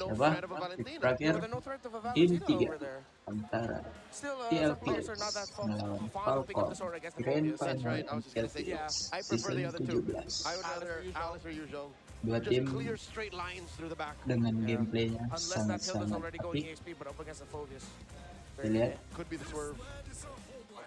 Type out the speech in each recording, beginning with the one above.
no Apa? threat of a Valentina. Terakhir With no threat of a game Valentina 3 over there. antara Still, some players are not that FLCN fond melawan of picking up Falcon the sword against the Grand Phobias. That's Final right. I was just gonna say, MPL I prefer the season other two. 17. I would Alice rather or usual. Alice or usual. Dua Just tim clear straight lines through the back. dengan Yeah. gameplaynya Unless that Hilda's sangat-sangat already going apik. EXP, but up against the Phobias. Kita lihat Could be the swerve.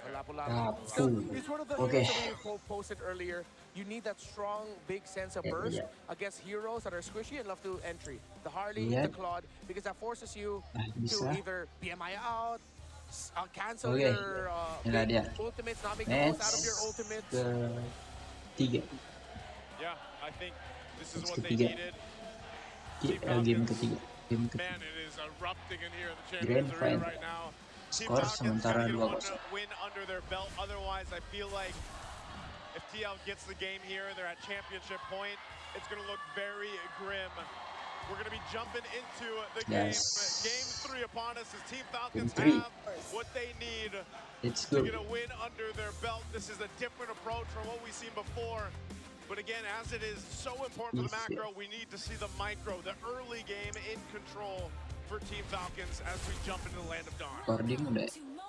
Lapu-Lapu. Still, he's one of the Oke. heroes that we posted earlier. You need that strong, big sense of burst against heroes that are squishy and love to entry. The Harley, the Claude, because that forces you to either BMI out, cancel your ultimates, not make the most out of your ultimates. Ketiga. Yeah, I think this is what they needed. Game ketiga. Man, it is erupting in here in the Grand Champions Arena Final. right now. Team Skor Falcons sementara gotta get 2-0. one win under their belt. Otherwise, I feel like if TL gets the game here, they're at championship point. It's going to look very grim. We're going to be jumping into the game. Game 3 upon us as Team Falcons have what they need to get a win under their belt. This is a different approach from what we've seen before. But again, as it is so important for the macro, we need to see the micro, the early game in control for Team Falcons as we jump into the land of dawn.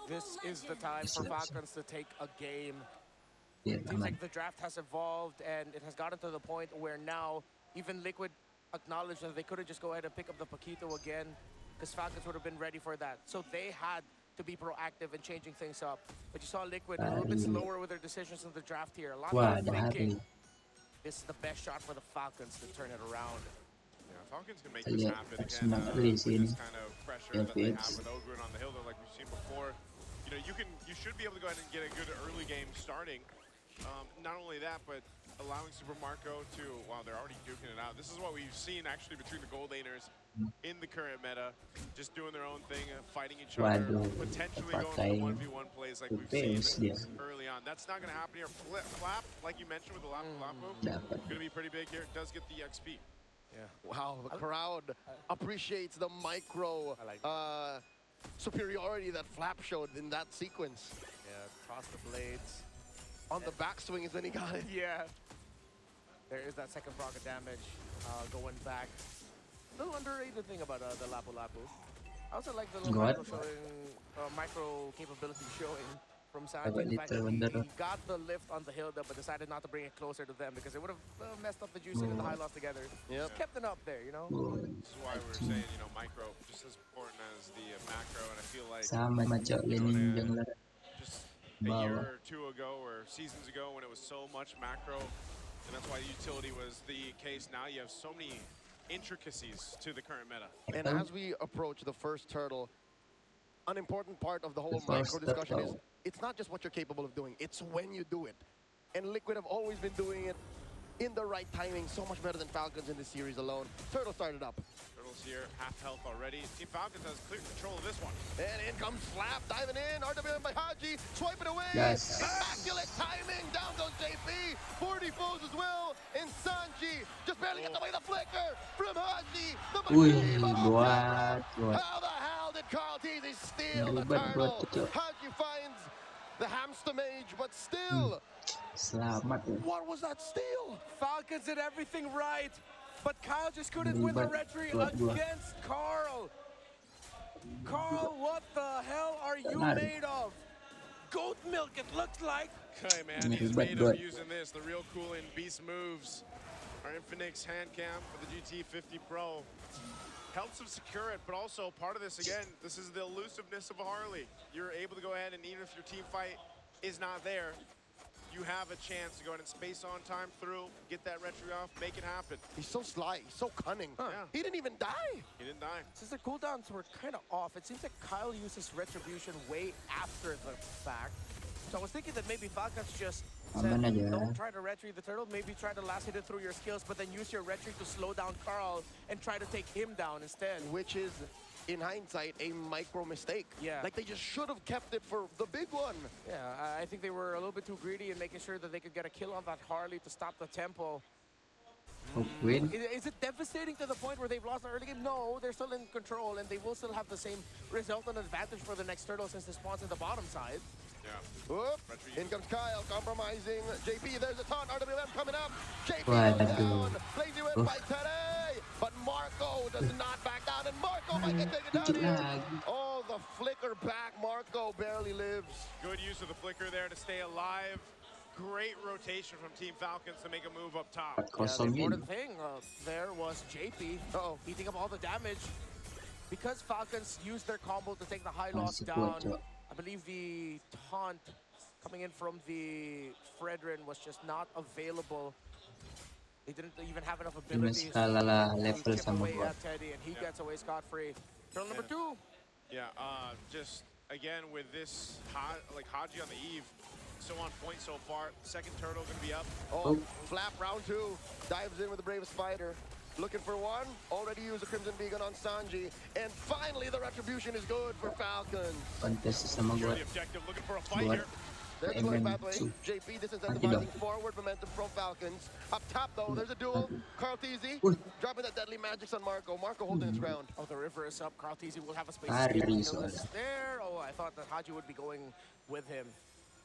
This is the time for Falcons to take a game. It seems like the draft has evolved and it has gotten to the point where now even Liquid acknowledged that they could have just go ahead and pick up the Paquito again, because Falcons would have been ready for that. So they had to be proactive in changing things up. But you saw Liquid a little bit slower with their decisions in the draft here. A lot more thinking. This is the best shot for the Falcons to turn it around. Yeah, Falcons can make this happen again with this kind of pressure that they have with Ogrun on the hill, like we've seen before. You know, you should be able to go ahead and get a good early game starting. Not only that, but allowing Super Marco to, wow, they're already duking it out. This is what we've seen actually between the gold laners in the current meta, just doing their own thing, fighting each other, potentially going to 1v1 plays like we've seen early on. That's not going to happen here. Flap, like you mentioned with the Lapu-Lapu, going to be pretty big here. It does get the XP. Yeah. Wow, the crowd appreciates the micro superiority that Flap showed in that sequence. Yeah, across the blades. On the backswing is when he got it. Yeah. There is that second proc of damage going back. A little underrated thing about the Lapu-Lapu. I also like the little micro capability showing from Sanji. In fact, he got the lift on the Hilda, but decided not to bring it closer to them because it would have messed up the juicing and the high loss together. Yep. Just kept it up there, you know? This is why we were saying, you know, micro just as important as the macro, and I feel like just a year or two ago or seasons ago when it was so much macro, and that's why utility was the case. Now you have so many intricacies to the current meta. And as we approach the first turtle, an important part of the whole micro discussion is it's not just what you're capable of doing, it's when you do it. And Liquid have always been doing it in the right timing, so much better than Falcons in this series alone. Turtle started up. Turtles here, half health already. Team Falcons has clear control of this one. And in comes Flap, diving in, RWM by Haji, swipe it away. Immaculate timing, down goes JP, 40 foes as well, and Sanji just barely gets away the flicker from Haji. How the hell did Carl Teasy steal the turtle? Haji finds the hamster mage, but still. What was that steal? Falcons did everything right, but Kyle just couldn't win the retry against Carl. Carl, what the hell are you made of? Goat milk, it looks like. Okay, man, he's made of using this. The real cool in beast moves. Our Infinix hand cam for the GT50 Pro. Helps him secure it, but also part of this, again, this is the elusiveness of a Harley. You're able to go ahead and even if your team fight is not there, you have a chance to go ahead and space on time through, get that retry off, make it happen. He's so sly, he's so cunning. Yeah. He didn't even die. He didn't die. Since their cooldowns were kind of off, it seems like Kyle uses Retribution way after the fact. So I was thinking that maybe Falcons just said, don't try to retry the turtle, maybe try to last hit it through your skills, but then use your retry to slow down Carl and try to take him down instead. Which is, in hindsight, a micro mistake. Yeah. Like they just should have kept it for the big one. Yeah, I think they were a little bit too greedy in making sure that they could get a kill on that Harley to stop the tempo. Is it devastating to the point where they've lost the early game? No, they're still in control and they will still have the same result and advantage for the next turtle since they spawns in the bottom side. Yeah. Whoop. In comes Kyle, compromising JP. There's a taunt. RWM coming up. JP goes down. Lazy whip by today. But Marco does not back down. Marco might get taken down here. Oh, the flicker back. Marco barely lives. Good use of the flicker there to stay alive. Great rotation from Team Falcons to make a move up top. Yeah, the important thing there was JP eating up all the damage. Because Falcons used their combo to take the high loss down, I believe the taunt coming in from the Fredrin was just not available. They didn't even have enough abilities to chip away at Teddy, and he gets away scot-free. Turtle number 2. Yeah, just again with this Haji on the eve, so on point so far. Second turtle gonna be up. Oh, Flap round 2 dives in with the Bravest Spider. Looking for one, already used a Crimson Beacon on Sanji, and finally the retribution is good for Falcons. Secure the objective, looking for a fight here. There's the going pathway. JP disincentivizing forward momentum from Falcons. Up top though, there's a duel. Carl TZ dropping that deadly magics on Marco. Marco holding his ground. Oh, the river is up. Carl TZ will have a space there. Oh, I thought that Haji would be going with him.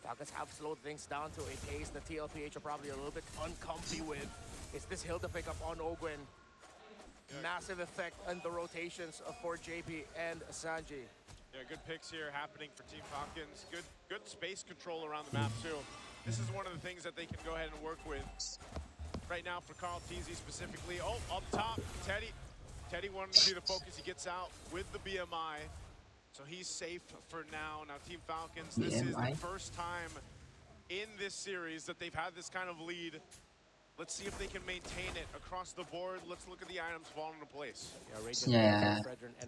Falcons have slowed things down to a pace that TLPH are probably a little bit uncomfy with. It's this Hilda pickup on Ogwin. Massive effect on the rotations for JP and Sanji. Yeah, good picks here happening for Team Falcons. Good space control around the map too. This is one of the things that they can go ahead and work with right now for Carl TZ specifically. Oh, up top, Teddy. Teddy wanted to be the focus. He gets out with the BMI. So he's safe for now. Now Team Falcons, this is the first time in this series that they've had this kind of lead. Let's see if they can maintain it across the board. Let's look at the items falling into place.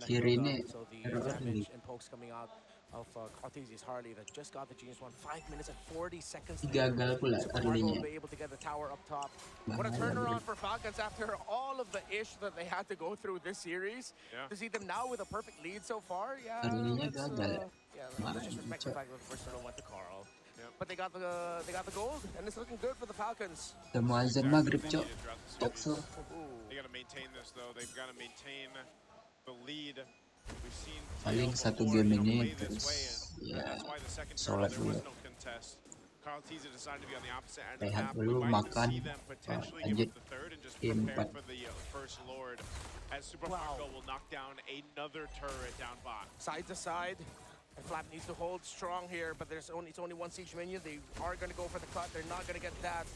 Kiri ini so the damage and pokes coming out of Cartesius Harley that just got the Genius one. 5 minutes and 40 seconds. Gagal pula Marco will be able to get the tower up top. What a turnaround for Falcons after all of the ish that they had to go through this series. To see them now with a perfect lead so far, let's just respect the fact that the first turtle went to Carl. But they got the gold, and it's looking good for the Falcons. The Muazzin Maghrib, Cok. They got to maintain this though. They've got to maintain the lead. We've seen paling satu game ini terus ya sholat dulu. Carl TZ decided to be on the opposite end Rehat of the dulu, map. makan, lanjut game 4. For the First Lord, as Super Marco will knock down another turret down bot. Side to side. And Flap needs to hold strong here, but it's only one siege minion. They are going to go for the cut. They're not going to get that.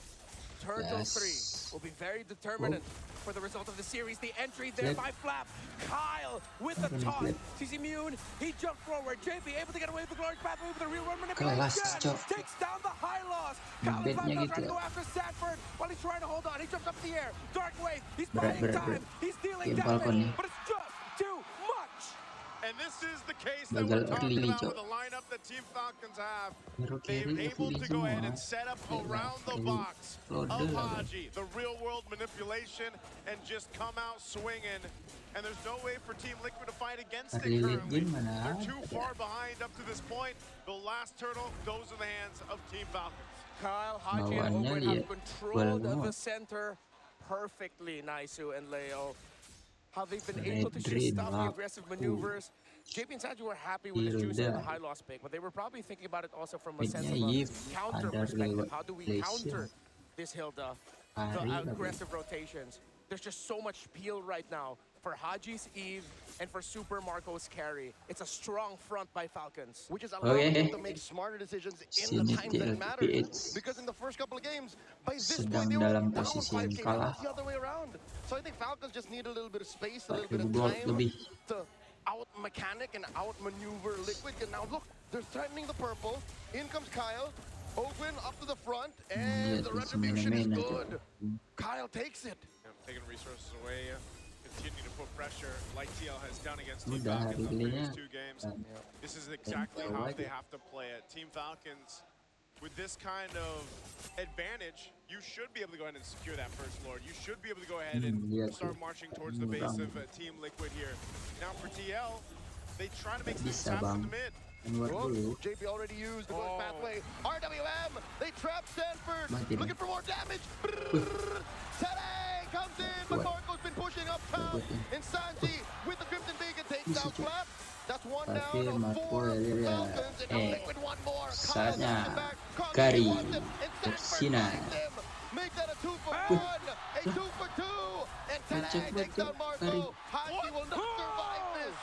Turtle 3 will be very determinant for the result of the series. The entry there by Flap. Kyle with the taunt. He's immune. He jumped forward. JP able to get away with the glorious pathway with the real run manipulation. Takes down the high loss. Kyle is trying to go after Sanford while he's trying to hold on. He jumps up in the air. Dark Wave. He's buying time. He's dealing damage, but it's just too much. And this is the case that we're talking about with the lineup that Team Falcons have. They're able to go ahead and set up around the box of Haji, the real-world manipulation, and just come out swinging. And there's no way for Team Liquid to fight against it currently. They're too far behind up to this point. The last turtle goes in the hands of Team Falcons. Kyle, Haji, and Ogwin have controlled the center perfectly, Naisu and Leo. How they've been able to just stop the aggressive maneuvers. JP and Sanji were happy with his juice and the high loss pick, but they were probably thinking about it also from a sense of a counter perspective. How do we counter this Hilda, the aggressive rotations? There's just so much peel right now for Haji's Eve and for Super Marco's carry. It's a strong front by Falcons. Which is allowing them to make smarter decisions in the times that matter. Because in the first couple of games, by this point, they were down 5 games, not the other way around. So I think Falcons just need a little bit of space, a little bit of time to out-mechanic and out-maneuver Liquid. And now look, they're threatening the purple. In comes Kyle. Ogwin up to the front, and the retribution is good. Kyle takes it. Taking resources away. Continue to put pressure like TL has done against Team Falcons in the previous 2 games. This is exactly how they have to play it. Team Falcons, with this kind of advantage, you should be able to go ahead and secure that First Lord. You should be able to go ahead and start marching towards the base of Team Liquid here. Now for TL, they try to make things happen in the mid. JP already used the going pathway. RWM, they trap Stanford. Looking for more damage. Today comes in, but Marco's been pushing up top. And Sanji with the Crimson Beacon takes down Flap. That's 1 down of 4 Falcons. And Liquid 1 more. Saatnya Kari bersinar. Make that a 2 for 1. A 2 for 2. And Today takes down Marco. Haji will not survive this.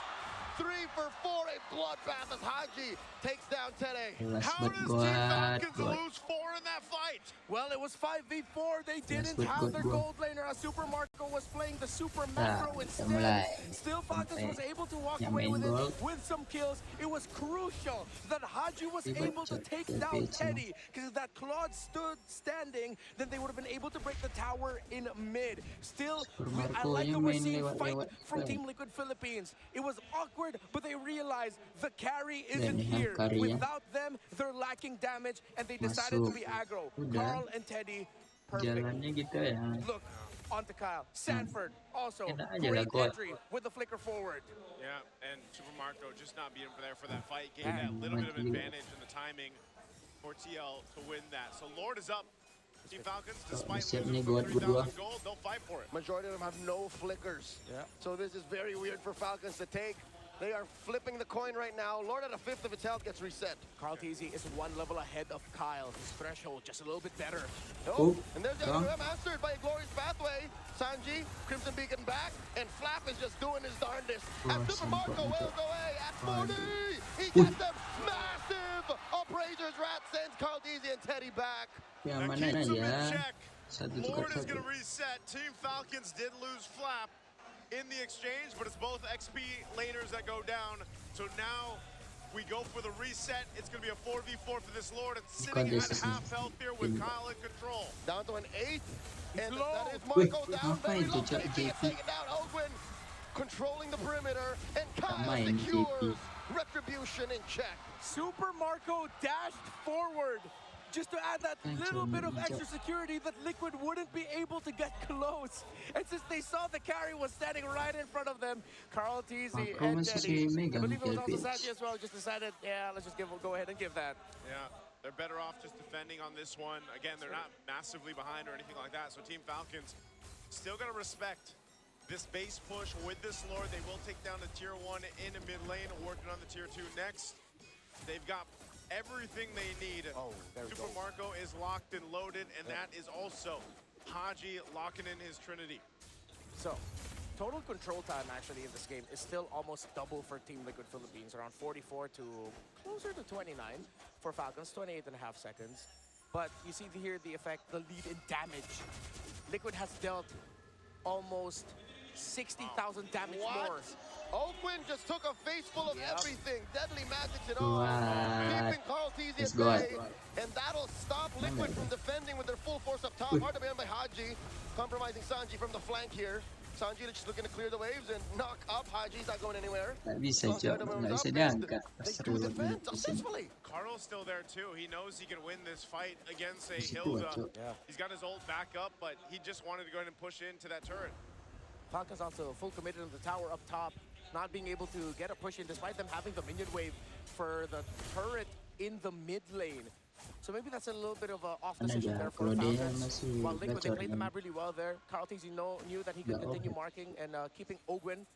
a bloodbath as Haji takes down Teddy. How does Team Falcons lose 4 in that fight? Well, it was 5v4. They didn't have their gold laner as Super Marco was playing the Super Macro instead. Still, Falcons was able to walk away with it with some kills. It was crucial that Haji was able to take down Teddy, because if that Claude stood standing, then they would have been able to break the tower in mid. Still, I like that we're seeing fight from Team Liquid Philippines. It was awkward, but they realized the carry isn't here. Without them, they're lacking damage, and they decided to be aggro. Carl and Teddy, perfect. Look, on to Kyle. Sanford, also great entry with the flicker forward. Yeah, and Super Marco just not being there for that fight gave that little bit of advantage in the timing for TL to win that. So Lord is up. Team Falcons, despite losing for 3,000 gold, they'll fight for it. Majority of them have no flickers. Yeah. So this is very weird for Falcons to take. They are flipping the coin right now. Lord at a fifth of its health gets reset. Carl TZ is 1 level ahead of Kyle. His threshold just a little bit better. Oh, and there's the other answered by a glorious pathway. Sanji, Crimson Beacon back, and Flap is just doing his darndest. And Super Marco wails away at 40. He gets them massive. Upraisers, Rat sends Carl TZ and Teddy back. That keeps him in check. Lord is going to reset. Team Falcons did lose Flap in the exchange, but it's both XP laners that go down. So now we go for the reset. It's going to be a 4v4 for this Lord. It's sitting at half health here with Kyle in control. Down to an 8th, and that is Marco down very low. Taking it down. Ogwin controlling the perimeter, and Kyle secures retribution in check. Super Marco dashed forward just to add that little bit of extra security that Liquid wouldn't be able to get close. And since they saw the carry was standing right in front of them, Carl TZ and Teddy, I believe it was also Sanji as well, just decided, yeah, let's just go ahead and give that. Yeah, they're better off just defending on this one. Again, they're not massively behind or anything like that, so Team Falcons still gonna respect this base push with this Lord. They will take down the tier 1 in a mid lane, working on the tier 2 next. They've got everything they need. Super Marco is locked and loaded, and that is also Haji locking in his Trinity. So, total control time actually in this game is still almost double for Team Liquid Philippines, around 44 to closer to 29. For Falcons, 28.5 seconds. But you see here the effect, the lead in damage. Liquid has dealt almost 60,000 damage more. Ogwin just took a face full of everything. Deadly magics it all. Keeping Carl TZ at bay. And that'll stop Liquid from defending with their full force up top. Hard to man by Haji. Compromising Sanji from the flank here. Sanji just looking to clear the waves and knock up. Haji's not going anywhere. Nggak bisa diangkat. Seru successfully. Carl's still there too. He knows he can win this fight against a Hilda. He's got his ult back up, but he just wanted to go ahead and push into that turret. Falcons also full committed on the tower up top, not being able to get a push in despite them having the minion wave for the turret in the mid lane. So maybe that's a little bit of a off decision there for Falcons. While Liquid, they played the map really well there. Carl TZ knew that he could continue marking and keeping Ogwin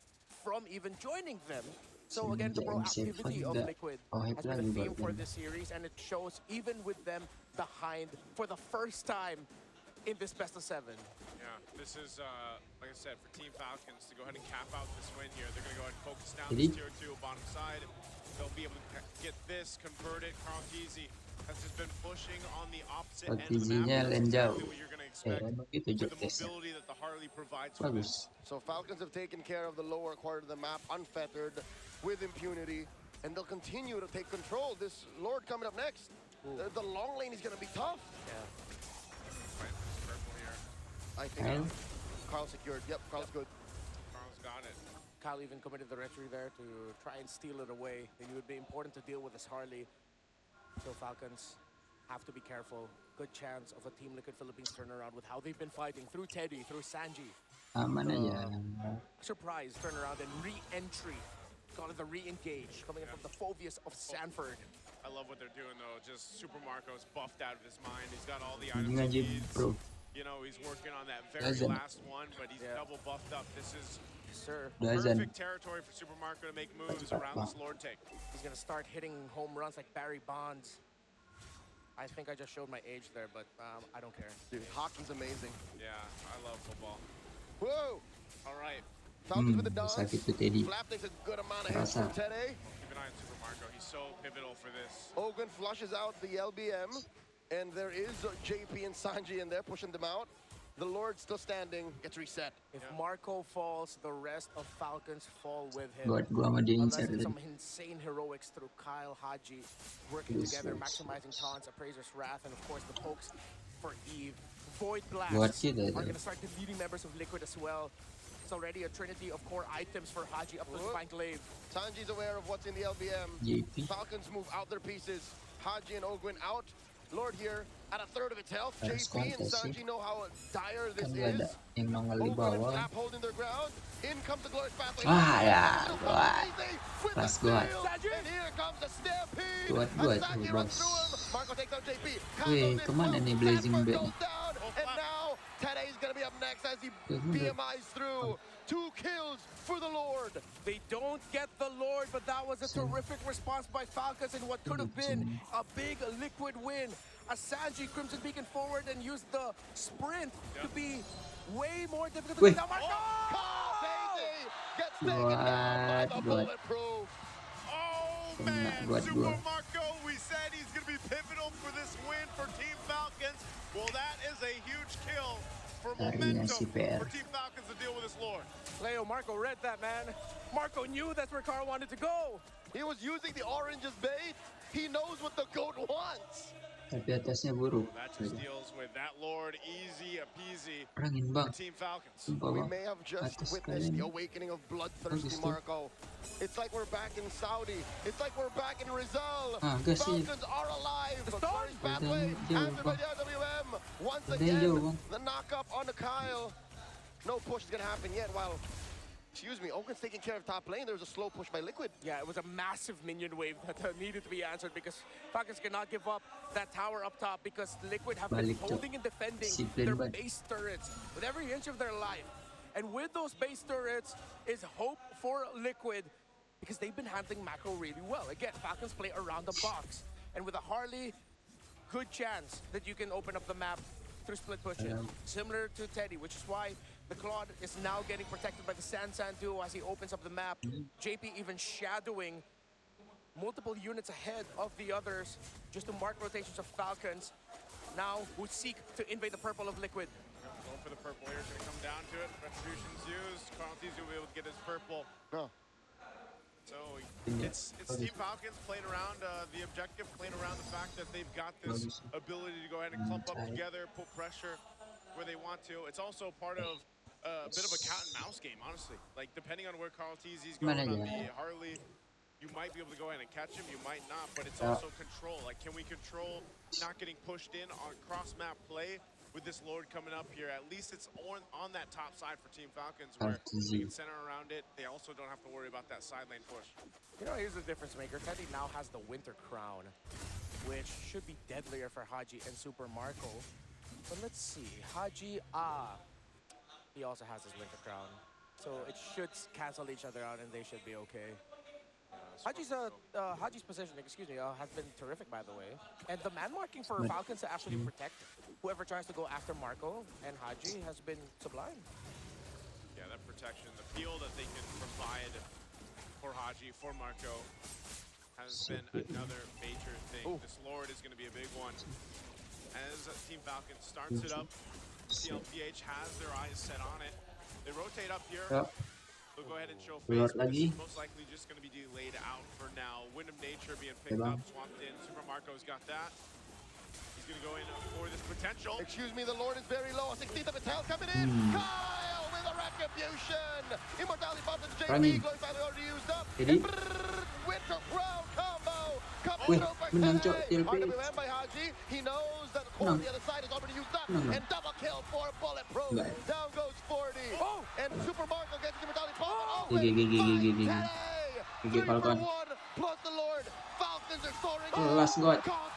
from even joining them. So again, the proactivity of Liquid has been a theme for this series, and it shows even with them behind for the first time in this best of 7. Yeah, this is, like I said, for Team Falcons to go ahead and cap out this win here. They're going to go ahead and focus down this tier 2 bottom side. They'll be able to get this, convert it. Carl TZ has just been pushing on the opposite end of the map. That's exactly what you're going to expect with the mobility that the Harley provides for this. So Falcons have taken care of the lower quarter of the map, unfettered, with impunity, and they'll continue to take control. This Lord coming up next. The long lane is going to be tough. Yeah. Right, this purple here. I think Carl secured. Yep, Carl's good. Carl's got it. Kyle even committed the retry there to try and steal it away. It would be important to deal with this Harley. So Falcons have to be careful. Good chance of a Team Liquid Philippines turnaround with how they've been fighting through Teddy, through Sanji. Surprise turnaround and re-entry. Call it the re-engage coming in from the Phobius of Sanford. I love what they're doing though. Just Super Marco's buffed out of his mind. He's got all the items he needs. You know, he's working on that very last one, but he's double buffed up. This is perfect territory for Super Marco to make moves around this Lord take. He's gonna start hitting home runs like Barry Bonds. I think I just showed my age there, but I don't care. Dude, hockey's amazing. Yeah, I love football. Whoa! All right. Falcons with the dodge. Flap takes a good amount of hits from Teddy. Keep an eye on Marco. He's so pivotal for this. Ogun flushes out the LBM, and there is JP and Sanji in there pushing them out. The Lord still standing, gets reset. If Marco falls, the rest of Falcons fall with him. Buat gua sama dia Unless insert it's tadi. some insane heroics through Kyle, Haji, working together, maximizing taunts, Appraiser's Wrath, and of course the pokes for Eve. Void Blasts Buat are kita going tu. to start defeating members of Liquid as well. It's already a trinity of core items for Haji up to Spine Glaive. Sanji's aware of what's in the LBM. JP. Falcons move out their pieces. Haji and Ogwin out. Lord here at a third of its health. Harus JP and kontes sih. Sanji know how dire this Kan gak ada is. yang nongol di Ogwin and bawah. Flap holding their ground. In comes the glorious pathway. Ah ya, Still buat. easy with Pas the buat. steal. And here comes the stampede. Buat, And Sanji runs bos. through him. Marco takes out JP. Weh, kemana nih Blazing Sanford Bat? goes down. And now Tede's gonna be up next as he BMIs through. 2 kills for the Lord. They don't get the Lord, but that was a terrific response by Falcons in what could have been a big Liquid win. As Sanji Crimson Beacon forward and used the sprint to be way more difficult to Wait. get down. Marco! Daisy gets taken down by the bulletproof. Oh man, buat Super gua. Marco, we said he's going to be pivotal for this win for Team Falcons. Well, that is a huge kill for Harinya momentum si PR. for Team Falcons to deal with this Lord. Leo, Marco read that, man. Marco knew that's where Carl wanted to go. He was using the orange as bait. He knows what the goat wants. Tapi atasnya buruk. That just deals with that Lord easy peasy Perangin for bang. Team Falcons. Sumpah We bang. may have just Atas witnessed the kalian. awakening of bloodthirsty Bagus tuh. Marco. It's like we're back in Saudi. It's like we're back in Rizal. Ah, enggak sih. Falcons are alive. The Glorious start. pathway Jauh, answered by bang. the RWM. Once Udah again, jauh, bang. the knock-up on the Kyle. No push is going to happen yet while, excuse me, Oakland's taking care of top lane. There was a slow push by Liquid. Yeah, it was a massive minion wave that needed to be answered because Falcons cannot give up that tower up top because Liquid have been Balik, Cok. holding and defending Disiplin their banget. base turrets with every inch of their life. And with those base turrets is hope for Liquid because they've been handling macro really well. Again, Falcons play around the box. And with a Harley, good chance that you can open up the map through split pushes. Similar to Teddy, which is why the Claude is now getting protected by the San duo as he opens up the map. JP even shadowing multiple units ahead of the others just to mark rotations of Falcons now who seek to invade the purple of Liquid. Going for the purple here, it's going to come down to it. Retribution's used. Carlton's going to be able to get his purple. No. So it's Team Falcons playing around the objective, playing around the fact that they've got this ability to go ahead and clump up together, put pressure where they want to. It's also part of a bit of a cat and mouse game, honestly. Like depending on where Carl Teasy's going on the Harley, you might be able to go ahead and catch him, you might not, but it's also control. Like can we control not getting pushed in on cross-map play with this Lord coming up here? At least it's on that top side for Team Falcons where they can center around it. They also don't have to worry about that side lane push. You know, here's the difference maker. Teddy now has the Winter Crown, which should be deadlier for Haji and Super Marco. But let's see, Haji, he also has his Winter Crown. So it should cancel each other out and they should be okay. Haji's positioning, has been terrific, by the way. And the man marking for Falcons to actually protect whoever tries to go after Marco and Haji has been sublime. Yeah, that protection, the peel that they can provide for Haji, for Marco, has been another major thing. This Lord is going to be a big one. As Team Falcons starts it up, CLPH has their eyes set on it. They rotate up here. They'll go ahead and show face, but this is most likely just going to be delayed out for now. Wind of Nature being picked up, swamped in. Super Marco's got that. He's going to go in for this potential. Excuse me, the Lord is very low. 16th of its health coming in. Kyle with a retribution. Immortality bomb to JP. Going by the already used up. Winter Crown combo. Coming over Tede. RWM by Haji. He knows that the core on the other side is already used up. And double kill for Bulletproof. Down goes 40. And Super Marco gets the immortality bomb. Three for one. Plus the Lord. Falcons are soaring. Call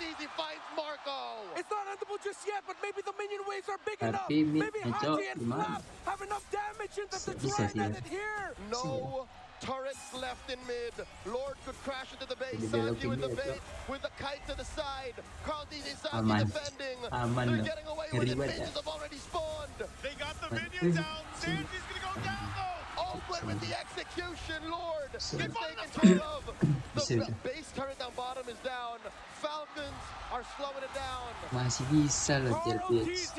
easy finds Marco. It's not endable just yet, but maybe the minion waves are big enough. Maybe Haji and Flap have enough damage in them to try and end it here. No turrets left in mid. Lord could crash into the base. Sanji with the bait, with the kite to the side. Carl DZ Sanji defending. They're getting away with it. Minions have already spawned. They got the minions down. Sanji's gonna go down though. Oakland with the execution, Lord. It's taken care of. The base turret down bottom is down. Falcons are slowing it down. Masih bisa loh JLPX.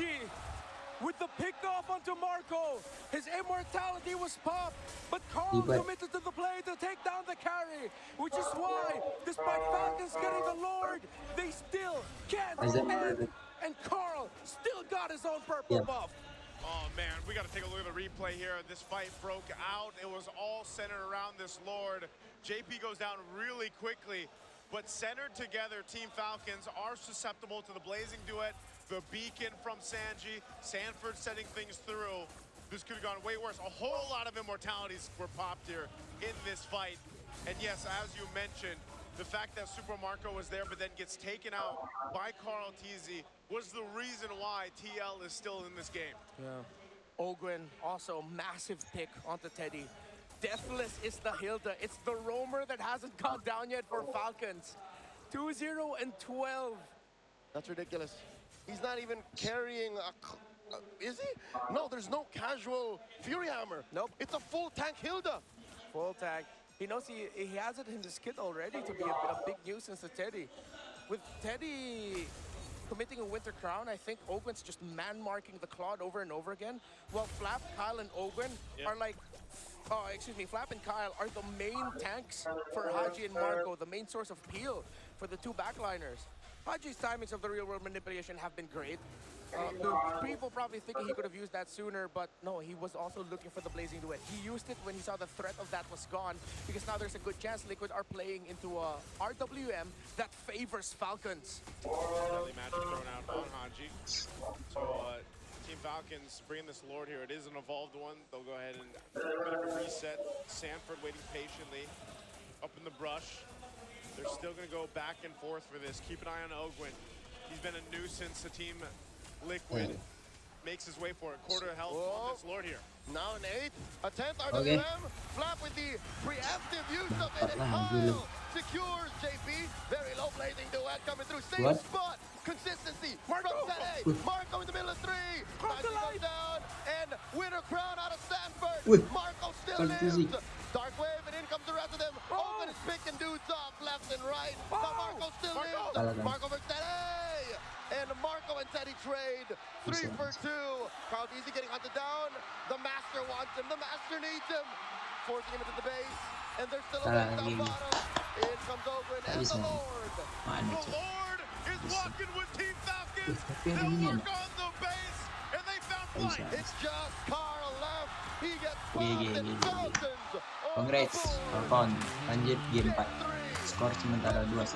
With the pickoff onto Marco, his immortality was popped, but Carl committed to the play to take down the carry, which is why, despite Falcons getting the Lord, they still can't end, and Carl still got his own purple buff. Oh man, we got to take a look at the replay here. This fight broke out. It was all centered around this Lord. JP goes down really quickly, but centered together, Team Falcons are susceptible to the Blazing Duet. The beacon from Sanji, Sanford setting things through. This could have gone way worse. A whole lot of immortalities were popped here in this fight. And yes, as you mentioned, the fact that Super Marco was there but then gets taken out by Carl TZ was the reason why TL is still in this game. Yeah. Ogwin, also massive pick onto Teddy. Deathless is the Hilda. It's the roamer that hasn't gone down yet for Falcons. 2-0 and 12. That's ridiculous. He's not even carrying is he? No, there's no casual Fury Hammer. Nope. It's a full tank Hilda. Full tank. He knows he has it in his kit already to be a big nuisance to Teddy. With Teddy committing a Winter Crown, I think Ogwin's just man-marking the Claude over and over again. While Flap, Kyle, and Ogwin are like, Flap and Kyle are the main tanks for Haji and Marco, the main source of peel for the two backliners. Haji's timings of the real-world manipulation have been great. People probably thinking he could have used that sooner, but no, he was also looking for the Blazing Duet. He used it when he saw the threat of that was gone, because now there's a good chance Liquid are playing into a RWM that favors Falcons. Early magic thrown out on Haji. So Team Falcons bringing this Lord here. It is an evolved one. They'll go ahead and a bit of a reset. Sanford waiting patiently up in the brush. They're still going to go back and forth for this. Keep an eye on Ogwin. He's been a nuisance to Team Liquid. Makes his way for it. Quarter health on this Lord here. Now an 8th, a 10th RWM. Flap with the preemptive use of it. And Kyle secures JP. Very low blazing duet coming through. Same spot. Consistency from Teddy. Marco in the middle of 3. Magic goes down. And Winter Crown out of Sanford. Marco still lives. Dark Wave, and in comes the rest of them. Open is picking dudes off left and right. But Marco still lives. Marco versus Teddy. And Marco and Teddy trade 3 for 2. Carl Easy getting hunted down. The Master wants him. The Master needs him. Forcing him into the base. And they're still away down bottom. In comes Ogwin and the Lord. The Lord is walking with Team Falcons. They'll work on the base. And they found flight. It's just Carl left. He gets popped and Falcons. Congrats, Falcon. Lanjut game 4. Skor sementara 2-1.